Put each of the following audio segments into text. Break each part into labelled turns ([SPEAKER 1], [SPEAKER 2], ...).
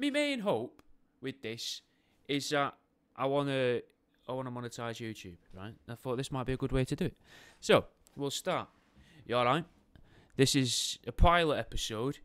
[SPEAKER 1] My main hope with this is that I wanna monetize YouTube, right? I thought this might be a good way to do it. So we'll start. You all right? This is a pilot episode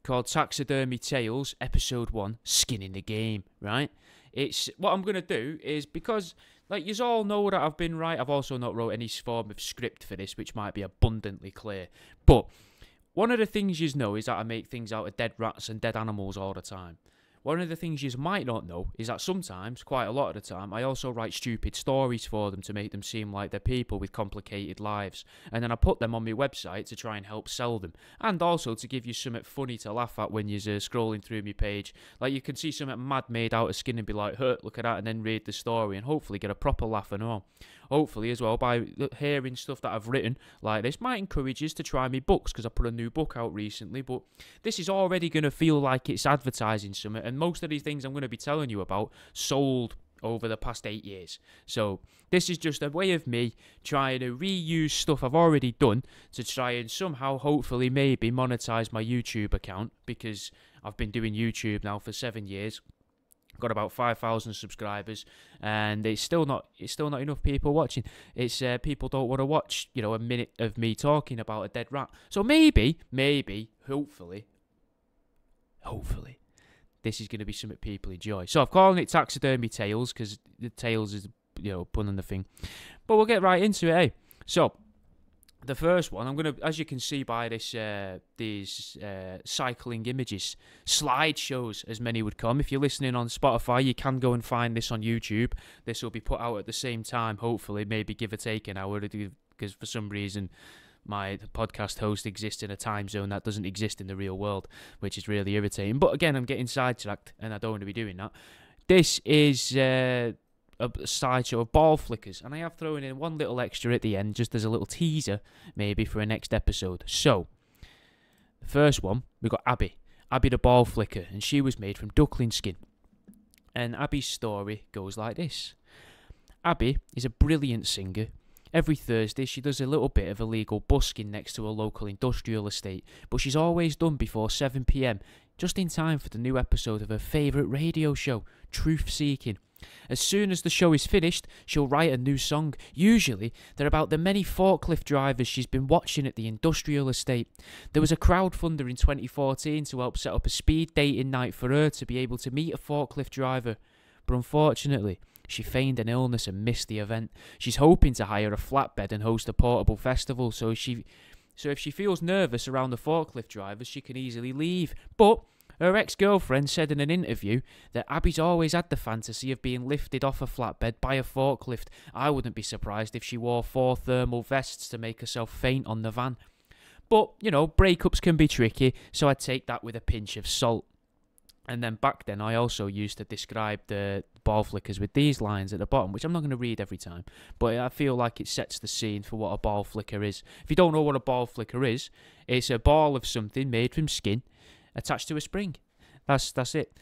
[SPEAKER 1] called Taxidermy Tales, Episode 1, Skin in the Game, right? It's what I'm going to do is, because, like, you all know that I've been right, I've also not wrote any form of script for this, which might be abundantly clear. But one of the things you know is that I make things out of dead rats and dead animals all the time. One of the things you might not know is that sometimes, quite a lot of the time, I also write stupid stories for them to make them seem like they're people with complicated lives. And then I put them on my website to try and help sell them. And also to give you something funny to laugh at when you're scrolling through my page. Like, you can see something mad made out of skin and be like, look at that, and then read the story and hopefully get a proper laugh and all. Hopefully, as well, by hearing stuff that I've written like this, might encourage you to try me books, because I put a new book out recently. But this is already going to feel like it's advertising something, and most of these things I'm going to be telling you about sold over the past 8 years. So this is just a way of me trying to reuse stuff I've already done to try and somehow, hopefully, maybe monetize my YouTube account, because I've been doing YouTube now for 7 years. Got about 5,000 subscribers, and it's still not enough people watching. It's people don't want to watch, a minute of me talking about a dead rat. So maybe, hopefully, this is going to be something people enjoy. So I'm calling it Taxidermy Tales, because the tales is, pun on the thing. But we'll get right into it, eh? So the first one, I'm going to, as you can see by this, these cycling images, slideshows, as many would come. If you're listening on Spotify, you can go and find this on YouTube. This will be put out at the same time, hopefully, maybe give or take an hour, because for some reason my podcast host exists in a time zone that doesn't exist in the real world, which is really irritating. But again, I'm getting sidetracked, and I don't want to be doing that. This is a slideshow of ball flickers, and I have thrown in one little extra at the end, just as a little teaser, maybe for a next episode. So, the first one, we got Abby the ball flicker, and she was made from duckling skin. And Abby's story goes like this. Abby is a brilliant singer. Every Thursday, she does a little bit of illegal busking next to a local industrial estate, but she's always done before 7 p.m, just in time for the new episode of her favourite radio show, Truth Seeking. As soon as the show is finished, she'll write a new song. Usually, they're about the many forklift drivers she's been watching at the industrial estate. There was a crowdfunder in 2014 to help set up a speed dating night for her to be able to meet a forklift driver. But unfortunately, she feigned an illness and missed the event. She's hoping to hire a flatbed and host a portable festival, so if she feels nervous around the forklift drivers, she can easily leave. But her ex-girlfriend said in an interview that Abby's always had the fantasy of being lifted off a flatbed by a forklift. I wouldn't be surprised if she wore 4 thermal vests to make herself faint on the van. But, breakups can be tricky, so I'd take that with a pinch of salt. And then back then, I also used to describe the ball flickers with these lines at the bottom, which I'm not going to read every time, but I feel like it sets the scene for what a ball flicker is. If you don't know what a ball flicker is, it's a ball of something made from skin attached to a spring. That's it.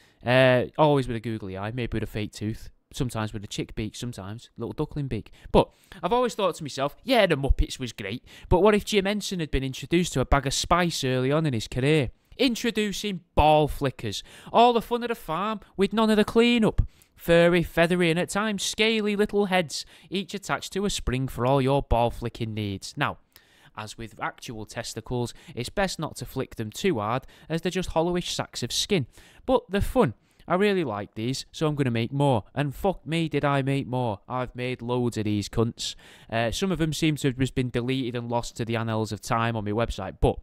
[SPEAKER 1] Always with a googly eye, maybe with a fake tooth, sometimes with a chick beak, sometimes a little duckling beak. But I've always thought to myself, yeah, the Muppets was great, but what if Jim Henson had been introduced to a bag of spice early on in his career? Introducing ball flickers. All the fun of the farm with none of the clean-up. Furry, feathery, and at times scaly little heads, each attached to a spring for all your ball flicking needs. Now, as with actual testicles, it's best not to flick them too hard, as they're just hollowish sacks of skin. But they're fun. I really like these, so I'm going to make more. And fuck me, did I make more. I've made loads of these cunts. Some of them seem to have just been deleted and lost to the annals of time on my website, but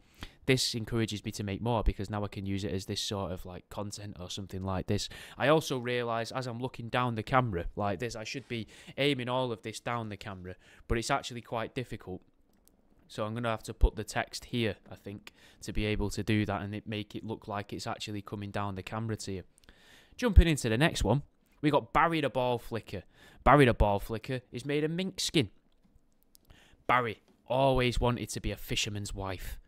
[SPEAKER 1] this encourages me to make more, because now I can use it as this sort of like content or something like this. I also realise as I'm looking down the camera like this, I should be aiming all of this down the camera, but it's actually quite difficult. So I'm going to have to put the text here, I think, to be able to do that and make it look like it's actually coming down the camera to you. Jumping into the next one, we got Barry the ball flicker. Barry the ball flicker is made of mink skin. Barry always wanted to be a fisherman's wife,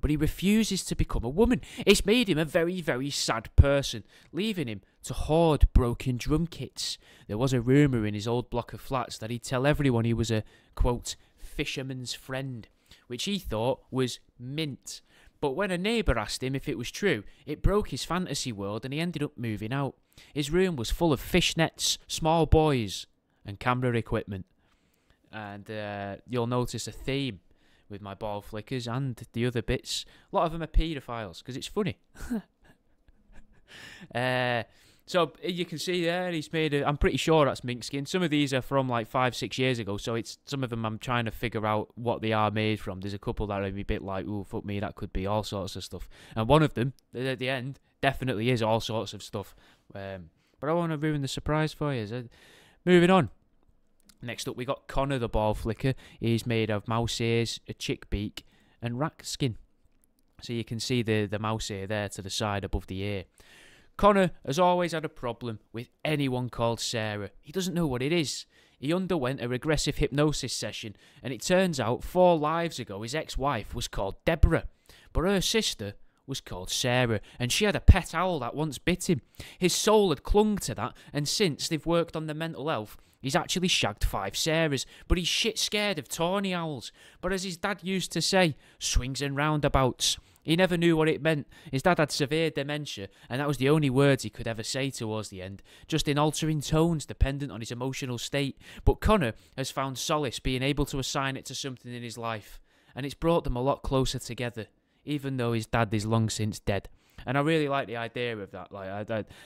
[SPEAKER 1] but he refuses to become a woman. It's made him a very, very sad person, leaving him to hoard broken drum kits. There was a rumour in his old block of flats that he'd tell everyone he was a, quote, fisherman's friend, which he thought was mint. But when a neighbour asked him if it was true, it broke his fantasy world and he ended up moving out. His room was full of fishnets, small boys, and camera equipment. And you'll notice a theme with my ball flickers and the other bits. A lot of them are paedophiles, because it's funny. So you can see there, he's made I'm pretty sure that's mink skin. Some of these are from like 5-6 years ago, so it's some of them I'm trying to figure out what they are made from. There's a couple that are a bit like, ooh, fuck me, that could be all sorts of stuff. And one of them, at the end, definitely is all sorts of stuff. But I don't want to ruin the surprise for you. So, moving on. Next up, we got Connor the ball flicker. He's made of mouse ears, a chick beak, and rat skin. So you can see the mouse ear there to the side above the ear. Connor has always had a problem with anyone called Sarah. He doesn't know what it is. He underwent a regressive hypnosis session, and it turns out 4 lives ago his ex-wife was called Deborah, but her sister was called Sarah, and she had a pet owl that once bit him. His soul had clung to that, and since they've worked on the mental health, he's actually shagged 5 Sarahs, but he's shit scared of tawny owls. But as his dad used to say, swings and roundabouts. He never knew what it meant. His dad had severe dementia, and that was the only words he could ever say towards the end, just in altering tones dependent on his emotional state. But Connor has found solace being able to assign it to something in his life, and it's brought them a lot closer together, even though his dad is long since dead. And I really like the idea of that. Like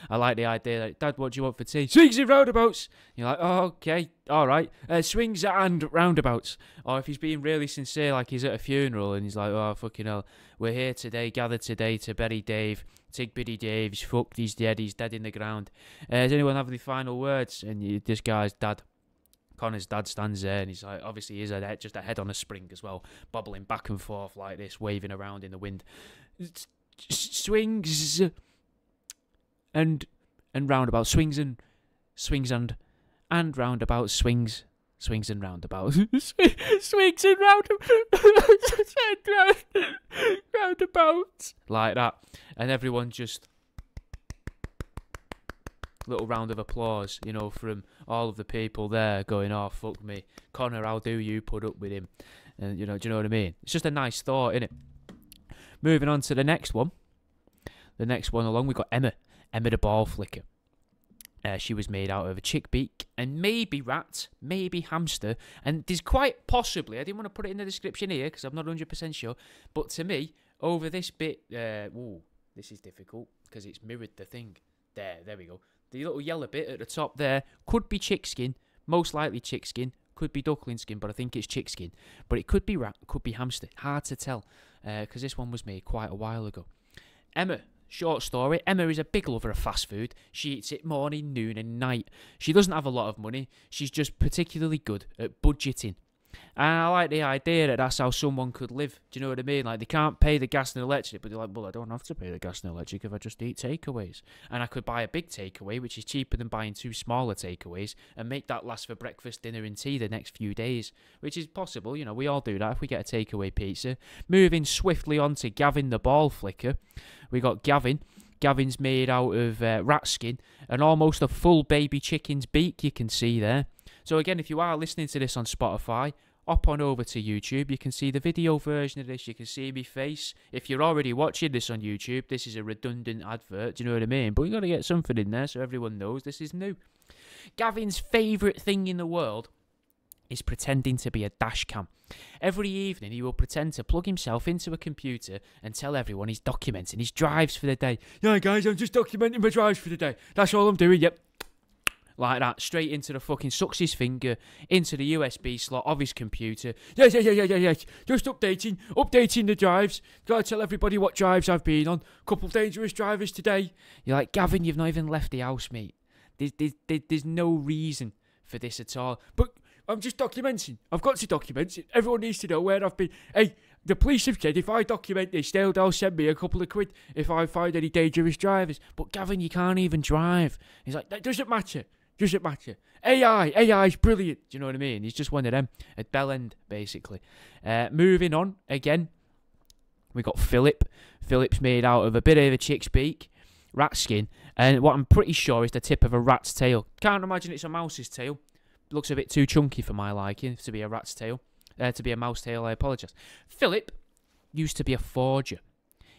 [SPEAKER 1] I like the idea that, Dad, what do you want for tea? Swings and roundabouts. You're like, oh, okay, all right. Swings and roundabouts. Or if he's being really sincere, like he's at a funeral and he's like, oh, fucking hell, we're here today, gathered today to bury Dave. Tig Biddy Dave, he's fucked, he's dead in the ground. Does anyone have any final words? And this guy's dad, Connor's dad, stands there and he's like, obviously he's just a head on a spring as well, bobbling back and forth like this, waving around in the wind. Swings and roundabouts, swings and roundabouts, swings and roundabouts, swings and roundabouts, like that, and everyone just little round of applause, you know, from all of the people there, going, "Oh fuck me, Connor, how do you put up with him?" And you know, do you know what I mean? It's just a nice thought, innit? Moving on to the next one. The next one along, we got Emma the ball flicker. She was made out of a chick beak and maybe rat, maybe hamster, and there's quite possibly, I didn't want to put it in the description here because I'm not 100% sure, but to me, over this bit, this is difficult because it's mirrored the thing. There we go. The little yellow bit at the top there could be chick skin, most likely chick skin, could be duckling skin, but I think it's chick skin. But it could be rat, could be hamster, hard to tell, because this one was made quite a while ago. Emma, short story. Emma is a big lover of fast food. She eats it morning, noon and night. She doesn't have a lot of money. She's just particularly good at budgeting. And I like the idea that that's how someone could live. Do you know what I mean? Like, they can't pay the gas and electric, but they're like, well, I don't have to pay the gas and electric if I just eat takeaways. And I could buy a big takeaway, which is cheaper than buying 2 smaller takeaways, and make that last for breakfast, dinner and tea the next few days, which is possible. You know, we all do that if we get a takeaway pizza. Moving swiftly on to Gavin the ball flicker. We got Gavin. Gavin's made out of rat skin and almost a full baby chicken's beak, you can see there. So again, if you are listening to this on Spotify, hop on over to YouTube. You can see the video version of this. You can see me face. If you're already watching this on YouTube, this is a redundant advert. Do you know what I mean? But we got to get something in there so everyone knows this is new. Gavin's favourite thing in the world is pretending to be a dash cam. Every evening he will pretend to plug himself into a computer and tell everyone he's documenting his drives for the day. Yeah guys, I'm just documenting my drives for the day. That's all I'm doing, yep. Like that, straight into the fucking, sucks his finger into the USB slot of his computer. Yeah. Just updating the drives. Gotta tell everybody what drives I've been on. Couple dangerous drivers today. You're like, Gavin, you've not even left the house, mate. There's no reason for this at all. But I'm just documenting. I've got to document it. Everyone needs to know where I've been. Hey, the police have said if I document this, they'll send me a couple of quid if I find any dangerous drivers. But Gavin, you can't even drive. He's like, that doesn't matter. Doesn't matter. AI's brilliant. Do you know what I mean? He's just one of them at Bell End, basically. Moving on again, we got Philip. Philip's made out of a bit of a chick's beak, rat skin, and what I'm pretty sure is the tip of a rat's tail. Can't imagine it's a mouse's tail. Looks a bit too chunky for my liking to be a rat's tail. To be a mouse tail, I apologise. Philip used to be a forger.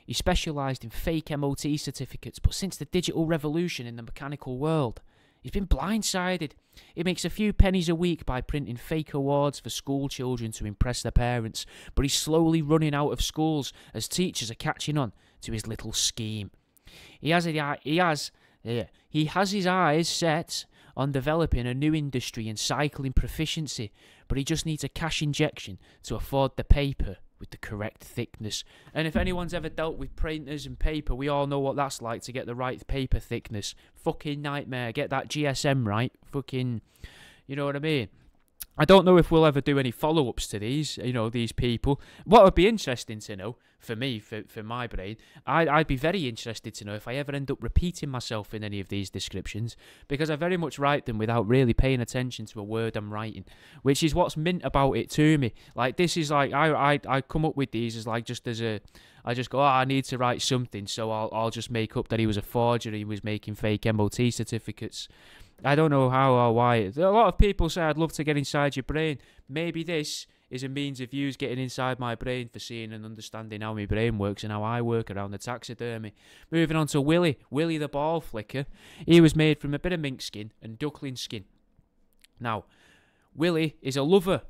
[SPEAKER 1] He specialised in fake MOT certificates, but since the digital revolution in the mechanical world, he's been blindsided. He makes a few pennies a week by printing fake awards for school children to impress their parents, but he's slowly running out of schools as teachers are catching on to his little scheme. He has his eyes set on developing a new industry in cycling proficiency, but he just needs a cash injection to afford the paper with the correct thickness. And if anyone's ever dealt with printers and paper, we all know what that's like to get the right paper thickness. Fucking nightmare. Get that GSM right. Fucking, you know what I mean? I don't know if we'll ever do any follow-ups to these, these people. What would be interesting to know, for me, for my brain, I'd be very interested to know if I ever end up repeating myself in any of these descriptions, because I very much write them without really paying attention to a word I'm writing, which is what's mint about it to me. Like, this is like, I come up with these as like, I just go, I need to write something, so I'll just make up that he was a forger, he was making fake MOT certificates. I don't know how or why. A lot of people say I'd love to get inside your brain. Maybe this is a means of you getting inside my brain for seeing and understanding how my brain works and how I work around the taxidermy. Moving on to Willie the ball flicker. He was made from a bit of mink skin and duckling skin. Now, Willie is a lover.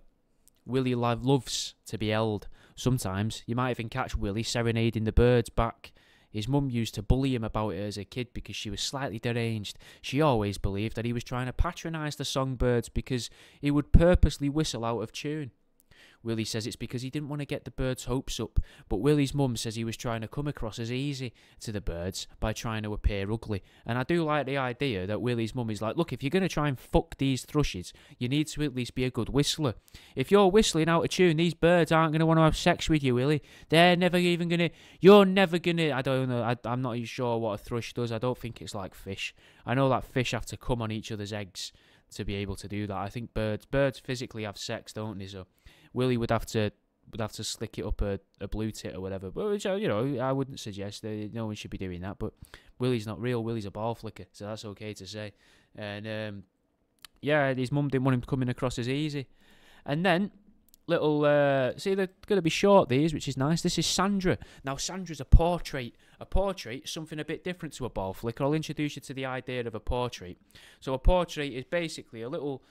[SPEAKER 1] Willie loves to be held. Sometimes you might even catch Willie serenading the birds back. His mum used to bully him about it as a kid because she was slightly deranged. She always believed that he was trying to patronise the songbirds because he would purposely whistle out of tune. Willie says it's because he didn't want to get the birds' hopes up, but Willie's mum says he was trying to come across as easy to the birds by trying to appear ugly. And I do like the idea that Willie's mum is like, look, if you're going to try and fuck these thrushes, you need to at least be a good whistler. If you're whistling out of tune, these birds aren't going to want to have sex with you, Willie. They're never even going to, you're never going to, I don't know, I'm not even sure what a thrush does. I don't think it's like fish. I know that fish have to come on each other's eggs to be able to do that. I think birds physically have sex, don't they? So Willie would have to slick it up a blue tit or whatever. But which, I wouldn't suggest. No one should be doing that. But Willie's not real. Willie's a ball flicker, so that's okay to say. And his mum didn't want him coming across as easy. And then little see, they're going to be short, these, which is nice. This is Sandra. Now Sandra's a portrait. A portrait is something a bit different to a ball flicker. I'll introduce you to the idea of a portrait. So a portrait is basically a little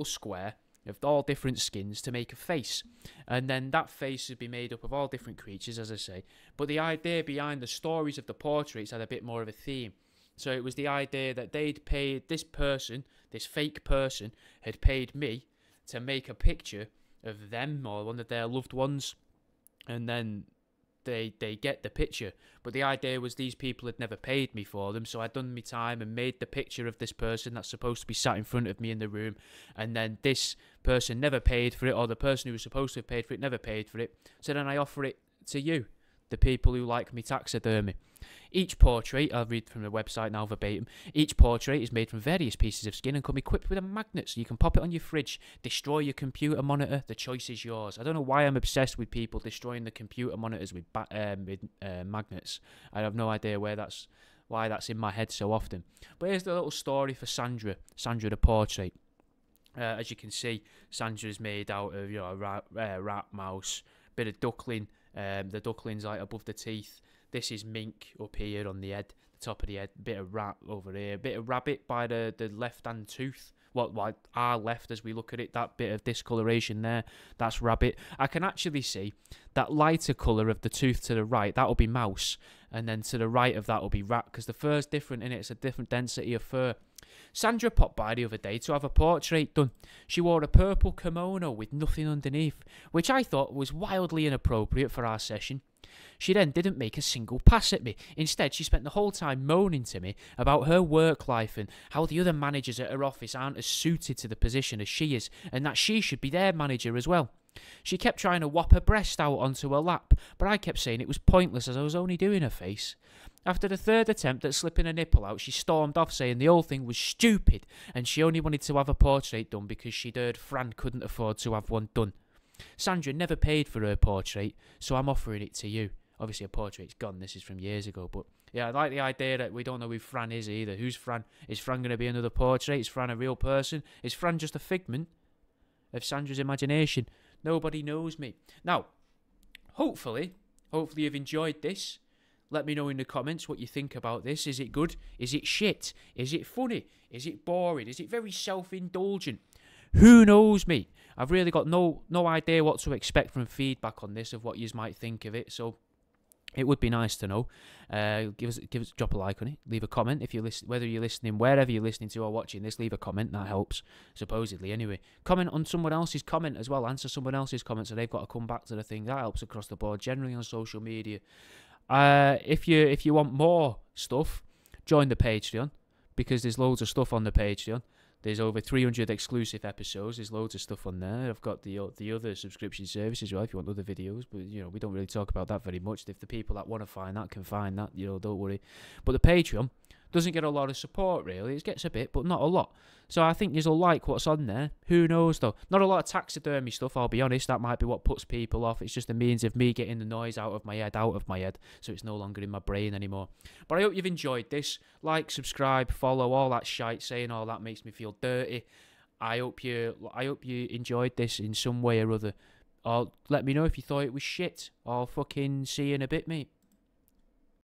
[SPEAKER 1] square of all different skins to make a face, and then that face would be made up of all different creatures, as I say. But the idea behind the stories of the portraits had a bit more of a theme. So it was the idea that they'd paid this fake person had paid me to make a picture of them or one of their loved ones, and then they get the picture. But the idea was these people had never paid me for them, so I'd done my time and made the picture of this person that's supposed to be sat in front of me in the room, and then this person never paid for it, or the person who was supposed to have paid for it never paid for it. So then I offer it to you, the people who like me taxidermy. Each portrait, I'll read from the website now verbatim, each portrait is made from various pieces of skin and come equipped with a magnet, so you can pop it on your fridge, destroy your computer monitor, the choice is yours. I don't know why I'm obsessed with people destroying the computer monitors with magnets. I have no idea why that's in my head so often. But here's the little story for Sandra the portrait. As you can see, Sandra is made out of a rat, mouse, bit of duckling. The duckling's like above the teeth. This is mink up here on the head, the top of the head. Bit of rat over here. Bit of rabbit by the left-hand tooth. What our left as we look at it, that bit of discoloration there, that's rabbit. I can actually see that lighter colour of the tooth to the right, that'll be mouse. And then to the right of that will be rat, because the fur's different in it. It's a different density of fur. Sandra popped by the other day to have a portrait done. She wore a purple kimono with nothing underneath, which I thought was wildly inappropriate for our session. She then didn't make a single pass at me. Instead, she spent the whole time moaning to me about her work life and how the other managers at her office aren't as suited to the position as she is, and that she should be their manager as well. She kept trying to whop her breast out onto her lap, but I kept saying it was pointless as I was only doing her face. After the third attempt at slipping a nipple out, she stormed off saying the whole thing was stupid and she only wanted to have a portrait done because she'd heard Fran couldn't afford to have one done. Sandra never paid for her portrait, so I'm offering it to you. Obviously, a portrait's gone. This is from years ago, but yeah, I like the idea that we don't know who Fran is either. Who's Fran? Is Fran going to be another portrait? Is Fran a real person? Is Fran just a figment of Sandra's imagination? Nobody knows me. Now, hopefully you've enjoyed this. Let me know in the comments what you think about this. Is it good? Is it shit? Is it funny? Is it boring? Is it very self-indulgent? Who knows, mate? I've really got no idea what to expect from feedback on this, of what you might think of it. So it would be nice to know. Drop a like on it. Leave a comment if you listen. Whether you're listening, wherever you're listening to or watching this, leave a comment. That helps, supposedly. Anyway, comment on someone else's comment as well. Answer someone else's comment, so they've got to come back to the thing. That helps across the board. Generally on social media. If you want more stuff, join the Patreon, because there's loads of stuff on the Patreon. There's over 300 exclusive episodes. There's loads of stuff on there. I've got the other subscription services as well if you want other videos. But, we don't really talk about that very much. If the people that want to find that can find that, don't worry. But the Patreon doesn't get a lot of support, really. It gets a bit, but not a lot. So I think you'll like what's on there. Who knows, though? Not a lot of taxidermy stuff, I'll be honest. That might be what puts people off. It's just a means of me getting the noise out of my head, so it's no longer in my brain anymore. But I hope you've enjoyed this. Like, subscribe, follow, all that shite. Saying all that makes me feel dirty. I hope you enjoyed this in some way or other. Or let me know if you thought it was shit. Or fucking see you in a bit, mate.